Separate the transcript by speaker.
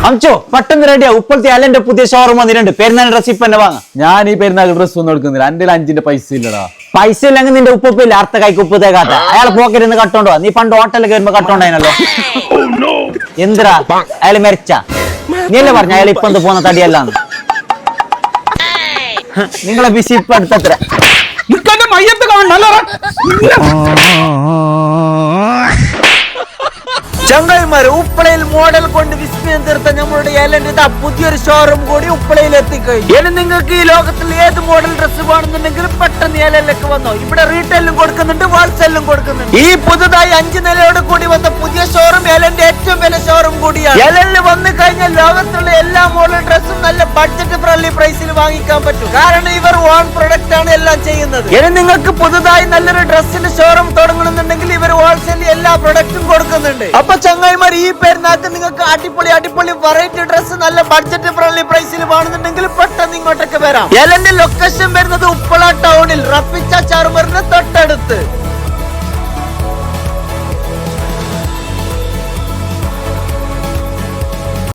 Speaker 1: അംച്ചോ പെട്ടെന്ന് റെഡിയാ. ഇപ്പോഴത്തെ അലന്റെ പുതിയ ഷോറൂം വന്നിട്ടുണ്ട്. പെരുന്നാൾ ഡ്രസ് ഇപ്പൊ തന്നെ വാങ്ങാം.
Speaker 2: ഞാൻ ഈ പെരുന്നാൾ ഡ്രസ് ഒന്നും എടുക്കുന്നില്ല. എന്റെ 5 പൈസ ഇല്ലടാ.
Speaker 1: പൈസ ഇല്ലെങ്കിൽ നിന്റെ ഉപ്പില്ല. അർത്ഥ കൈക്ക് ഉപ്പ് തേക്കാത്ത അയാൾ പോക്കറ്റിൽ നിന്ന് കട്ടോണ്ടോ. നീ പണ്ട് ഹോട്ടലിൽ കയറുമ്പോ കട്ടോണ്ടായിനല്ലോ. എന്തിനാ അയാൾ മരിച്ച? നീ അല്ലേ പറഞ്ഞ അയാൾ ഇപ്പൊ പോകുന്ന തടിയല്ലാന്ന്. നിങ്ങളെ ബിസി ഇപ്പൊ അടുത്തത്ര
Speaker 2: മയ്യത്ത് കാണണല്ലോ.
Speaker 1: ചങ്ങായിമാര്, ഉപ്പളയിൽ മോഡൽ കൊണ്ട് വിസ്മയം തീർത്ത നമ്മളുടെ എലന്റെ പുതിയൊരു ഷോറൂം കൂടി ഉപ്പളയിൽ എത്തിക്കഴിഞ്ഞു. ഇനി നിങ്ങൾക്ക് ഈ ലോകത്തിൽ ഏത് മോഡൽ ഡ്രസ്സ് വേണമെന്നുണ്ടെങ്കിലും പെട്ടെന്ന് എലയിലേക്ക് വന്നോ. ഇവിടെ റീറ്റെയിലും കൊടുക്കുന്നുണ്ട്, ഹോൾസെയിലും കൊടുക്കുന്നുണ്ട്. ഈ പുതുതായി 5 നിലയോട് കൂടി വന്ന പുതിയ ഷോറൂം എലന്റെ ഏറ്റവും വലിയ ഷോറൂം കൂടിയാണ്. എലയിൽ വന്നു കഴിഞ്ഞാൽ ലോകത്തുള്ള എല്ലാ മോഡൽ ഡ്രസ്സും നല്ല ബഡ്ജറ്റ് ഫ്രണ്ട്ലി പ്രൈസിൽ വാങ്ങിക്കാൻ പറ്റും. കാരണം ഇവർ ഓൺ പ്രൊഡക്റ്റ് ആണ് എല്ലാം ചെയ്യുന്നത്. ഇനി നിങ്ങൾക്ക് പുതുതായി നല്ലൊരു ഡ്രസ്സിന്റെ ഷോറൂം തുടങ്ങണമെന്നുണ്ടെങ്കിൽ ഇവർ ഹോൾസെയിൽ എല്ലാ പ്രൊഡക്റ്റും കൊടുക്കുന്നുണ്ട്. അപ്പൊ ചങ്ങായിമാർ, ഈ പെരുന്നാൾക്ക് നിങ്ങൾക്ക് അടിപൊളി വെറൈറ്റി ഡ്രസ്സ് നല്ല ബഡ്ജറ്റ് ഫ്രണ്ട്ലി പ്രൈസിൽ വേണമെന്നുണ്ടെങ്കിൽ പെട്ടെന്ന് ഇങ്ങോട്ടൊക്കെ വരാം. എലന്റെ ലൊക്കേഷൻ വരുന്നത് ഉപ്പള ടൗണിൽ റഫിച്ച ചാറുമറിന്